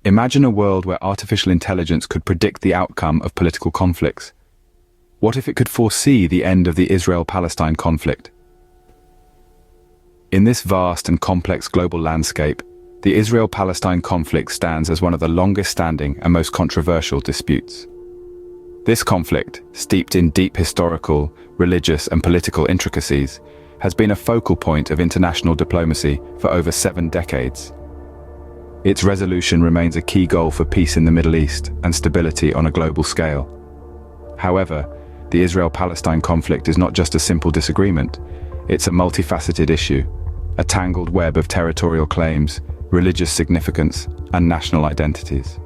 Imagine a world where artificial intelligence could predict the outcome of political conflicts. What if it could foresee the end of the Israel-Palestine conflict? In this vast and complex global landscape, the Israel-Palestine conflict stands as one of the longest-standing and most controversial disputes. This conflict, steeped in deep historical, religious, and political intricacies, has been a focal point of international diplomacy for over 7 decades. Its resolution remains a key goal for peace in the Middle East and stability on a global scale. However, the Israel-Palestine conflict is not just a simple disagreement, it's a multifaceted issue, a tangled web of territorial claims, religious significance, and national identities.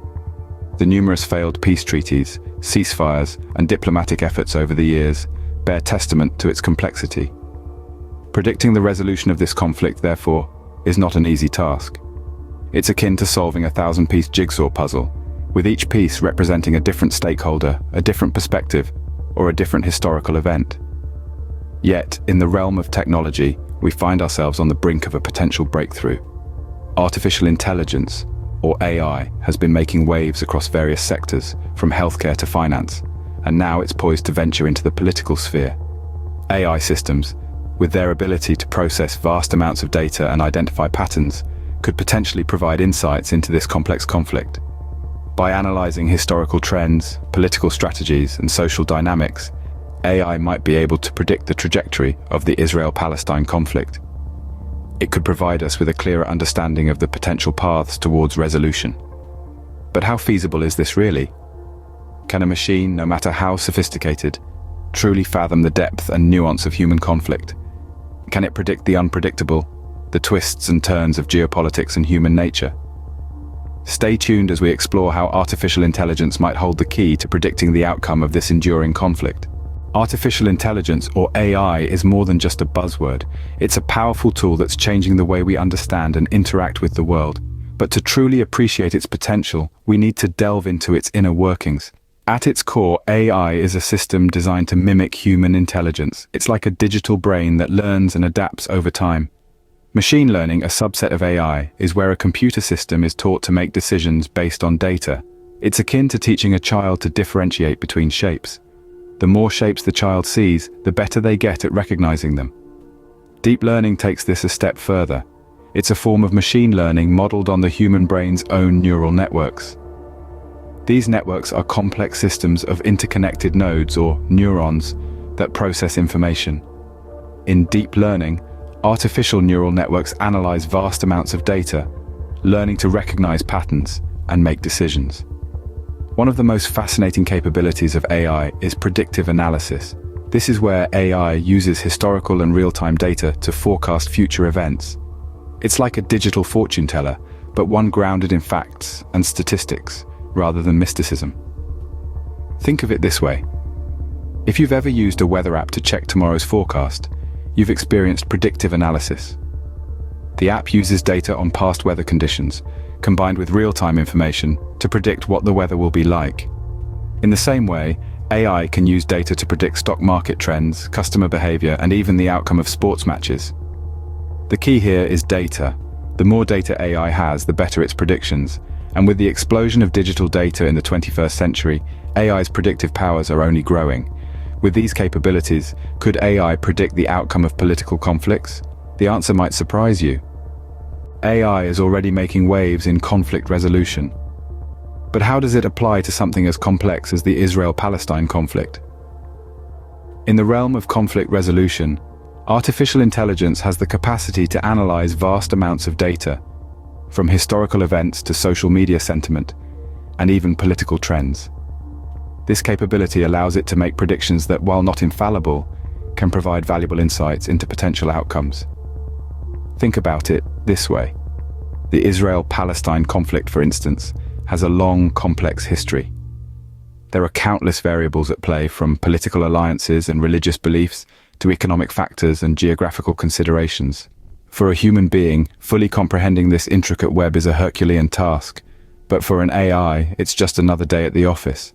The numerous failed peace treaties, ceasefires, and diplomatic efforts over the years bear testament to its complexity. Predicting the resolution of this conflict, therefore, is not an easy task. It's akin to solving a 1,000-piece jigsaw puzzle, with each piece representing a different stakeholder, a different perspective, or a different historical event. Yet, in the realm of technology, we find ourselves on the brink of a potential breakthrough. Artificial intelligence, or AI, has been making waves across various sectors, from healthcare to finance, and now it's poised to venture into the political sphere. AI systems, with their ability to process vast amounts of data and identify patterns, could potentially provide insights into this complex conflict. By analyzing historical trends, political strategies, and social dynamics, AI might be able to predict the trajectory of the Israel-Palestine conflict. It could provide us with a clearer understanding of the potential paths towards resolution. But how feasible is this really? Can a machine, no matter how sophisticated, truly fathom the depth and nuance of human conflict? Can it predict the unpredictable, the twists and turns of geopolitics and human nature? Stay tuned as we explore how artificial intelligence might hold the key to predicting the outcome of this enduring conflict. Artificial intelligence, or AI, is more than just a buzzword. It's a powerful tool that's changing the way we understand and interact with the world. But to truly appreciate its potential, we need to delve into its inner workings. At its core, AI is a system designed to mimic human intelligence. It's like a digital brain that learns and adapts over time. Machine learning, a subset of AI, is where a computer system is taught to make decisions based on data. It's akin to teaching a child to differentiate between shapes. The more shapes the child sees, the better they get at recognizing them. Deep learning takes this a step further. It's a form of machine learning modeled on the human brain's own neural networks. These networks are complex systems of interconnected nodes, or neurons, that process information. In deep learning, artificial neural networks analyze vast amounts of data, learning to recognize patterns and make decisions. One of the most fascinating capabilities of AI is predictive analysis. This is where AI uses historical and real-time data to forecast future events. It's like a digital fortune teller, but one grounded in facts and statistics, rather than mysticism. Think of it this way. If you've ever used a weather app to check tomorrow's forecast, you've experienced predictive analysis. The app uses data on past weather conditions, combined with real-time information, to predict what the weather will be like. In the same way, AI can use data to predict stock market trends, customer behavior, and even the outcome of sports matches. The key here is data. The more data AI has, the better its predictions. And with the explosion of digital data in the 21st century, AI's predictive powers are only growing. With these capabilities, could AI predict the outcome of political conflicts? The answer might surprise you. AI is already making waves in conflict resolution. But how does it apply to something as complex as the Israel-Palestine conflict? In the realm of conflict resolution, artificial intelligence has the capacity to analyze vast amounts of data, from historical events to social media sentiment, and even political trends. This capability allows it to make predictions that, while not infallible, can provide valuable insights into potential outcomes. Think about it this way. The Israel-Palestine conflict, for instance, has a long, complex history. There are countless variables at play, from political alliances and religious beliefs to economic factors and geographical considerations. For a human being, fully comprehending this intricate web is a Herculean task, but for an AI, it's just another day at the office.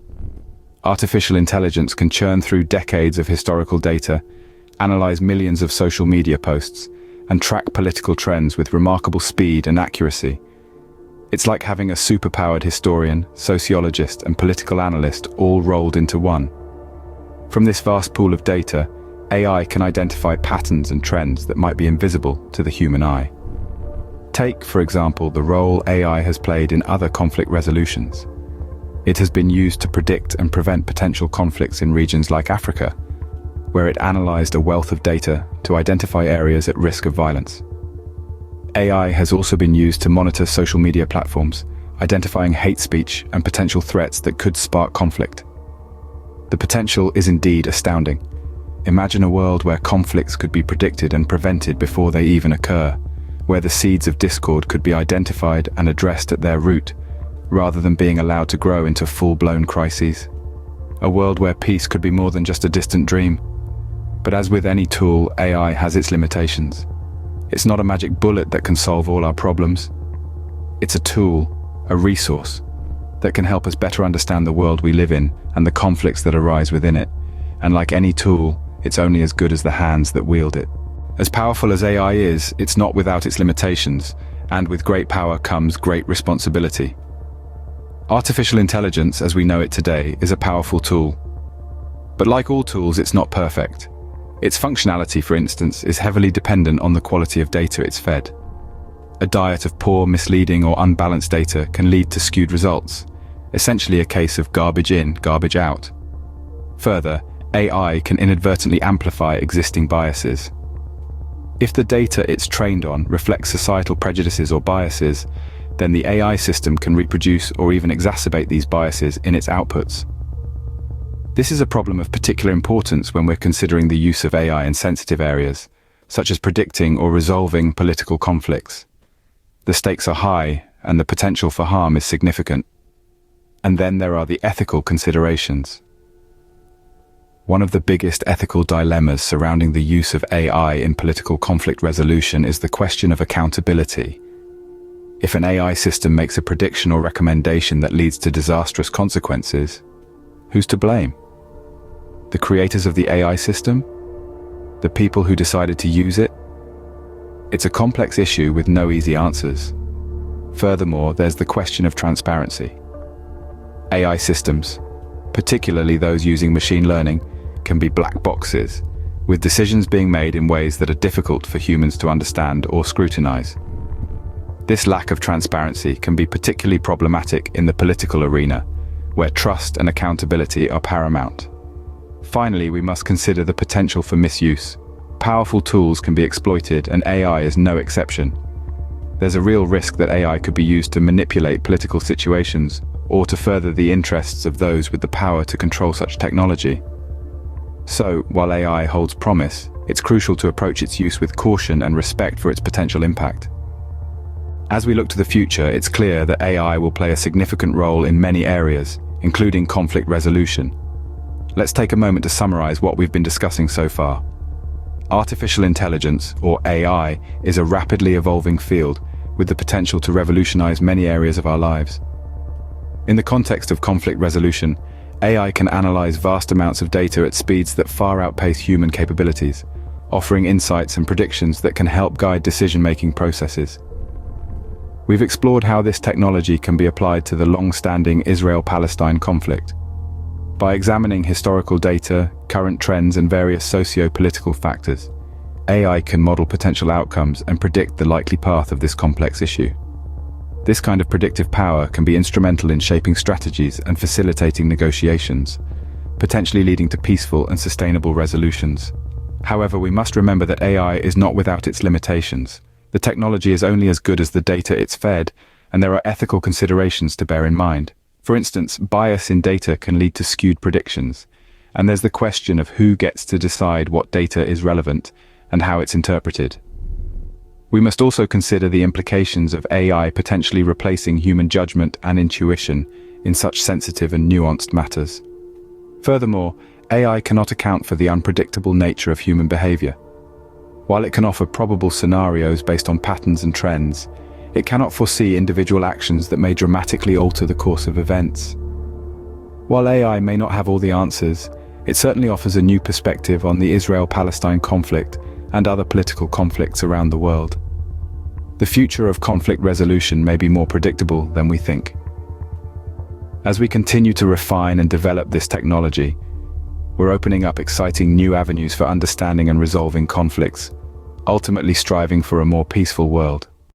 Artificial intelligence can churn through decades of historical data, analyze millions of social media posts, and track political trends with remarkable speed and accuracy. It's like having a superpowered historian, sociologist, and political analyst all rolled into one. From this vast pool of data, AI can identify patterns and trends that might be invisible to the human eye. Take, for example, the role AI has played in other conflict resolutions. It has been used to predict and prevent potential conflicts in regions like Africa, where it analyzed a wealth of data to identify areas at risk of violence. AI has also been used to monitor social media platforms, identifying hate speech and potential threats that could spark conflict. The potential is indeed astounding. Imagine a world where conflicts could be predicted and prevented before they even occur, where the seeds of discord could be identified and addressed at their root, rather than being allowed to grow into full-blown crises. A world where peace could be more than just a distant dream. But as with any tool, AI has its limitations. It's not a magic bullet that can solve all our problems. It's a tool, a resource, that can help us better understand the world we live in and the conflicts that arise within it. And like any tool, it's only as good as the hands that wield it. As powerful as AI is, it's not without its limitations, and with great power comes great responsibility. Artificial intelligence, as we know it today, is a powerful tool. But like all tools, it's not perfect. Its functionality, for instance, is heavily dependent on the quality of data it's fed. A diet of poor, misleading, or unbalanced data can lead to skewed results, essentially a case of garbage in, garbage out. Further, AI can inadvertently amplify existing biases. If the data it's trained on reflects societal prejudices or biases, then the AI system can reproduce or even exacerbate these biases in its outputs. This is a problem of particular importance when we're considering the use of AI in sensitive areas, such as predicting or resolving political conflicts. The stakes are high, and the potential for harm is significant. And then there are the ethical considerations. One of the biggest ethical dilemmas surrounding the use of AI in political conflict resolution is the question of accountability. If an AI system makes a prediction or recommendation that leads to disastrous consequences, who's to blame? The creators of the AI system? The people who decided to use it? It's a complex issue with no easy answers. Furthermore, there's the question of transparency. AI systems, particularly those using machine learning, can be black boxes, with decisions being made in ways that are difficult for humans to understand or scrutinize. This lack of transparency can be particularly problematic in the political arena, where trust and accountability are paramount. Finally, we must consider the potential for misuse. Powerful tools can be exploited, and AI is no exception. There's a real risk that AI could be used to manipulate political situations or to further the interests of those with the power to control such technology. So, while AI holds promise, it's crucial to approach its use with caution and respect for its potential impact. As we look to the future, it's clear that AI will play a significant role in many areas, including conflict resolution. Let's take a moment to summarize what we've been discussing so far. Artificial intelligence, or AI, is a rapidly evolving field with the potential to revolutionize many areas of our lives. In the context of conflict resolution, AI can analyze vast amounts of data at speeds that far outpace human capabilities, offering insights and predictions that can help guide decision-making processes. We've explored how this technology can be applied to the long-standing Israel-Palestine conflict. By examining historical data, current trends, and various socio-political factors, AI can model potential outcomes and predict the likely path of this complex issue. This kind of predictive power can be instrumental in shaping strategies and facilitating negotiations, potentially leading to peaceful and sustainable resolutions. However, we must remember that AI is not without its limitations. The technology is only as good as the data it's fed, and there are ethical considerations to bear in mind. For instance, bias in data can lead to skewed predictions, and there's the question of who gets to decide what data is relevant and how it's interpreted. We must also consider the implications of AI potentially replacing human judgment and intuition in such sensitive and nuanced matters. Furthermore, AI cannot account for the unpredictable nature of human behavior. While it can offer probable scenarios based on patterns and trends, it cannot foresee individual actions that may dramatically alter the course of events. While AI may not have all the answers, it certainly offers a new perspective on the Israel-Palestine conflict and other political conflicts around the world. the future of conflict resolution may be more predictable than we think. As we continue to refine and develop this technology, we're opening up exciting new avenues for understanding and resolving conflicts, ultimately striving for a more peaceful world.